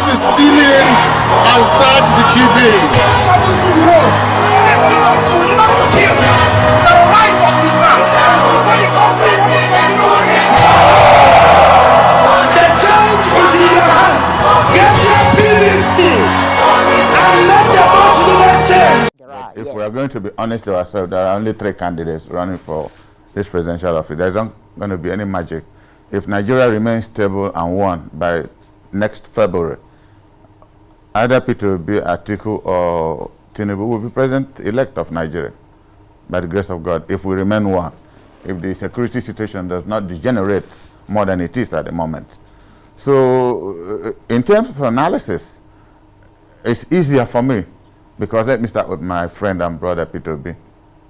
the stealing and start the killing. Travel through the world because we will not to kill the rise of the man. When he comes to The change is in your hand. Get your PDP and let the vote leaders change. If we are going to be honest with ourselves, there are only 3 candidates running for this presidential office. There's not going to be any magic. If Nigeria remains stable and won by next February, either Peter Obi, Atiku, or Tinubu will be president-elect of Nigeria by the grace of God, if we remain one, if the security situation does not degenerate more than it is at the moment. So, in terms of analysis, it's easier for me, because let me start with my friend and brother Peter Obi.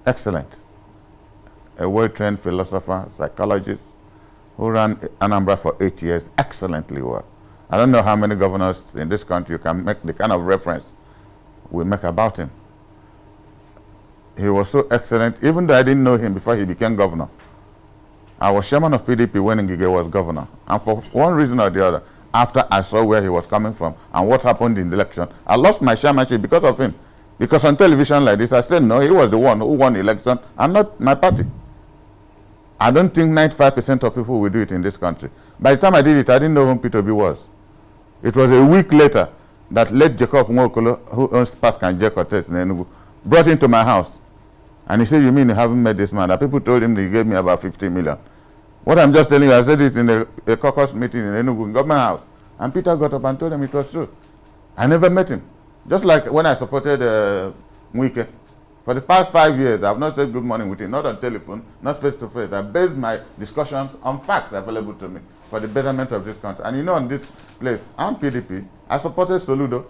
Excellent. A well-trained philosopher, psychologist, who ran Anambra for 8 years excellently well. I don't know how many governors in this country can make the kind of reference we make about him. He was so excellent, even though I didn't know him before he became governor. I was chairman of PDP when Ngige was governor. And for one reason or the other, after I saw where he was coming from and what happened in the election, I lost my chairmanship because of him. Because on television like this, I said, no, he was the one who won the election and not my party. I don't think 95% of people will do it in this country. By the time I did it, I didn't know who Peter Obi was. It was a week later that late Jacob Nwokolo, who owns Pascal J. Cortez in Enugu, brought him to my house. And he said, you mean you haven't met this man? That people told him they gave me about 50 million. What I'm just telling you, I said it in a caucus meeting in Enugu, in government house. And Peter got up and told him it was true. I never met him. Just like when I supported Mwike. For the past 5 years, I've not said good morning with him, not on telephone, not face to face. I based my discussions on facts available to me for the betterment of this country. And you know, in this place, I'm PDP. I supported Soludo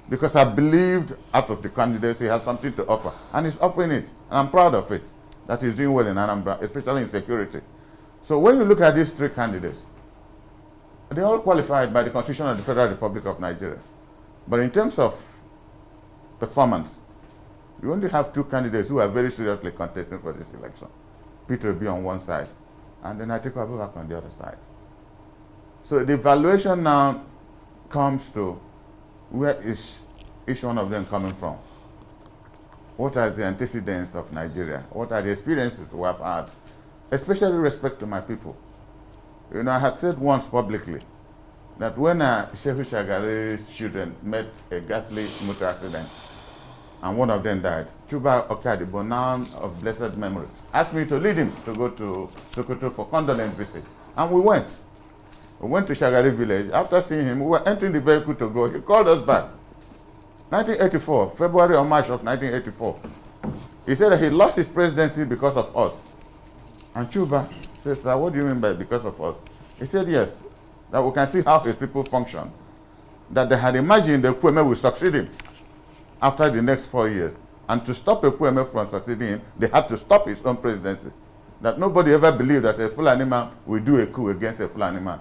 because I believed out of the candidates he has something to offer. And he's offering it. And I'm proud of it, that he's doing well in Anambra, especially in security. So when you look at these 3 candidates, they're all qualified by the Constitution of the Federal Republic of Nigeria. But in terms of performance, you only have 2 candidates who are very seriously contesting for this election. Peter Obi on one side, and then Atiku Abubakar on the other side. So the evaluation now comes to where is each one of them coming from? What are the antecedents of Nigeria? What are the experiences we have had? Especially respect to my people. You know, I had said once publicly that when Shehu Shagari's children met a ghastly motor accident, and one of them died, Chuba Okadibo, now of blessed memory, asked me to lead him to go to Sokoto for condolence visit. And we went. We went to Shagari village. After seeing him, we were entering the vehicle to go. He called us back. 1984, February or March of 1984. He said that he lost his presidency because of us. And Chuba says, sir, what do you mean by because of us? He said, yes, that we can see how his people function. That they had imagined the Kweme will succeed him after the next 4 years. And to stop Kweme from succeeding him, they had to stop his own presidency. That nobody ever believed that a Fulani man will do a coup against a Fulani man.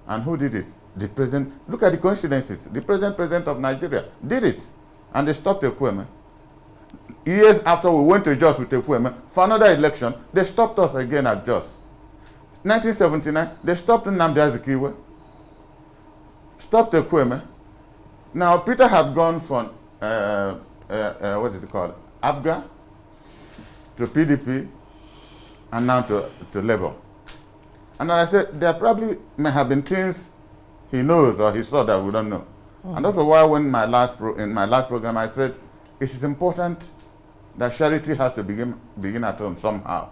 And who did it? The president. Look at the coincidences. The president of Nigeria did it. And they stopped Kweme. Years after we went to Jos with Kweme, for another election, they stopped us again at Jos. 1979, they stopped Nnamdi Azikiwe. Stopped Kweme. Now, Peter had gone from what is it called? ABGA to PDP and now to Labour. And I said, there probably may have been things he knows or he saw that we don't know. And that's why when in my last program I said, it is important that charity has to begin at home somehow.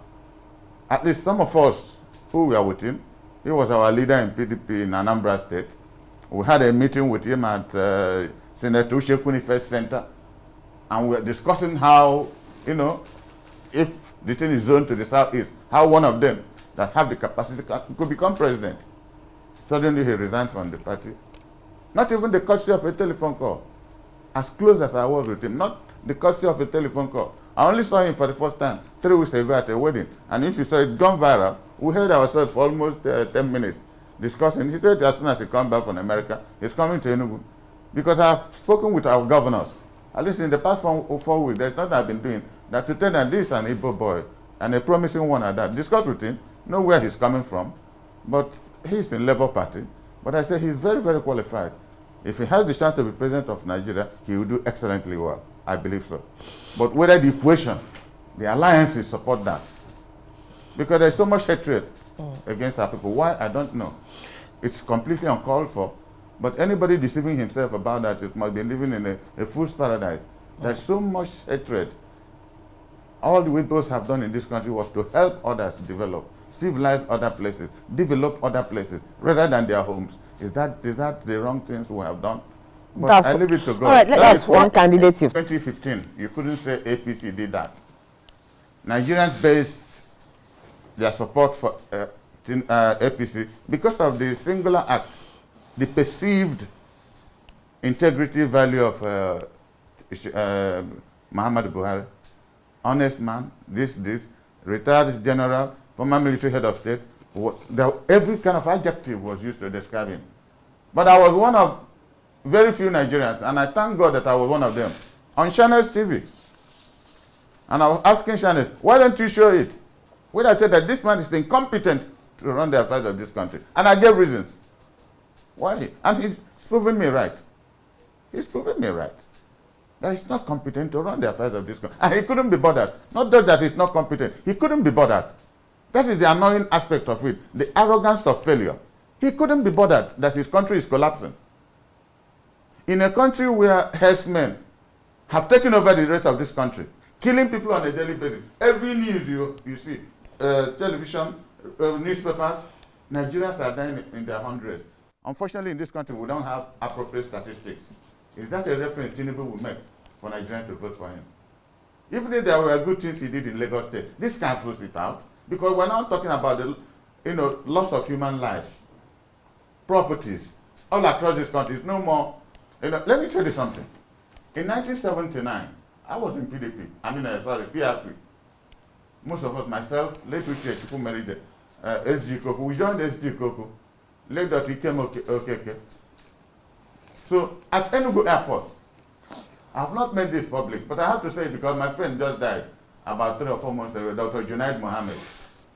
At least some of us who were with him, he was our leader in PDP in Anambra State. We had a meeting with him at Senator Ushekuni First Center, and we were discussing how, you know, if the thing is zoned to the southeast, how one of them that have the capacity could become president. Suddenly he resigned from the party. Not even the courtesy of a telephone call. As close as I was with him, not the courtesy of a telephone call. I only saw him for the first time 3 weeks ago at a wedding. And if you saw it gone viral, we heard ourselves for almost 10 minutes discussing. He said as soon as he comes back from America, he's coming to Enugu. Because I've spoken with our governors. At least in the past 4 weeks, there's nothing I've been doing that to tell them this is an Igbo boy and a promising one at that. Discuss with him, know where he's coming from. But he's in Labour Party. But I say he's very, very qualified. If he has the chance to be president of Nigeria, he will do excellently well. I believe so. But whether the equation, the alliances support that. Because there's so much hatred against our people. Why? I don't know. It's completely uncalled for. But anybody deceiving himself about that, it must be living in a fool's paradise. There's so much hatred. All the Wigbos have done in this country was to help others develop, civilize other places, develop other places, rather than their homes. Is that the wrong things we have done? But I leave it to God. All right, let's one candidate. 2015, you couldn't say APC did that. Nigerians based their support for APC because of the singular act, the perceived integrity value of Muhammad Buhari. Honest man, this, retired general, former military head of state. Every kind of adjective was used to describe him. But I was one of very few Nigerians, and I thank God that I was one of them, on Channels TV. And I was asking Channels, why don't you show it? When I said that this man is incompetent to run the affairs of this country. And I gave reasons. Why? And he's proven me right. He's proven me right. That he's not competent to run the affairs of this country. And he couldn't be bothered. Not just that he's not competent, he couldn't be bothered. That is the annoying aspect of it, the arrogance of failure. He couldn't be bothered that his country is collapsing. In a country where herdsmen have taken over the rest of this country, killing people on a daily basis, every news you see, television, newspapers, Nigerians are dying in their hundreds. Unfortunately, in this country, we don't have appropriate statistics. Is that a reference Tinubu will make for Nigerians to vote for him? Even if there were good things he did in Lagos State, this cancels it out, because we're now talking about the loss of human lives, properties, all across this country. It's no more. Let me tell you something. In 1979, I was in PDP. PRP. Most of us, myself, late Uche Chukwu married SG Koku. We joined SG Koku. Later, he came okay. So, at Enugu Airport, I have not made this public, but I have to say it because my friend just died about 3 or 4 months ago, Dr. Junaid Mohammed.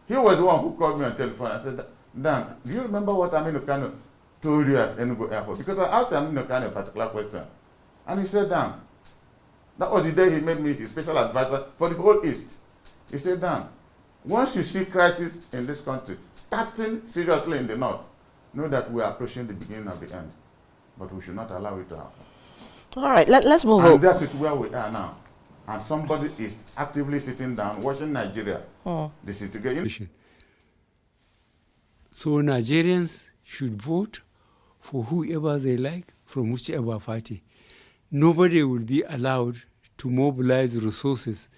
He was the one who called me on telephone. I said, Dan, do you remember what Aminu Kano told you at Enugu Airport? Because I asked Aminu Kano a particular question. And he said, Dan, that was the day he made me his special advisor for the whole East. He said, Dan, once you see crisis in this country, starting seriously in the North, know that we are approaching the beginning of the end. But we should not allow it to happen. All right, let's move on. And that is where we are now. And somebody is actively sitting down, watching Nigeria disintegrate. So Nigerians should vote for whoever they like from whichever party. Nobody will be allowed to mobilize resources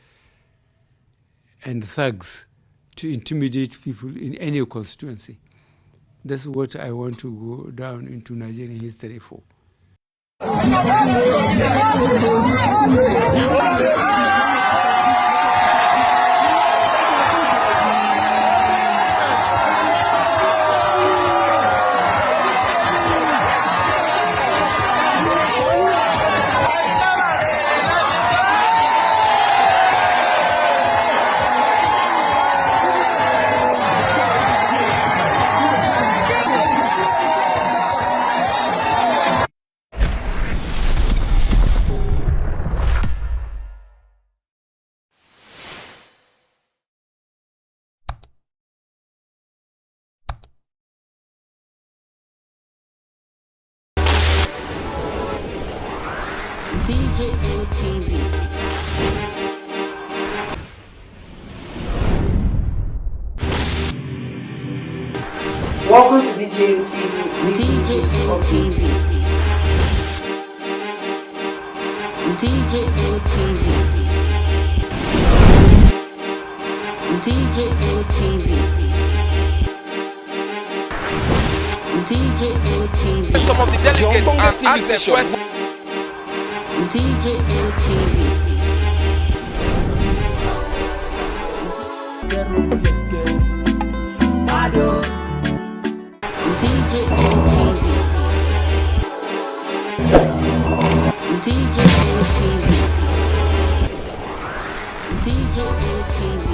and thugs to intimidate people in any constituency. That's what I want to go down into Nigerian history for. DJN TV. Welcome to DJN TV. DJN TV. DJN TV. DJN TV. DJN TV. Some of the delegates and ask them questions. DJN TV. DJN TV. DJN TV. DJN TV.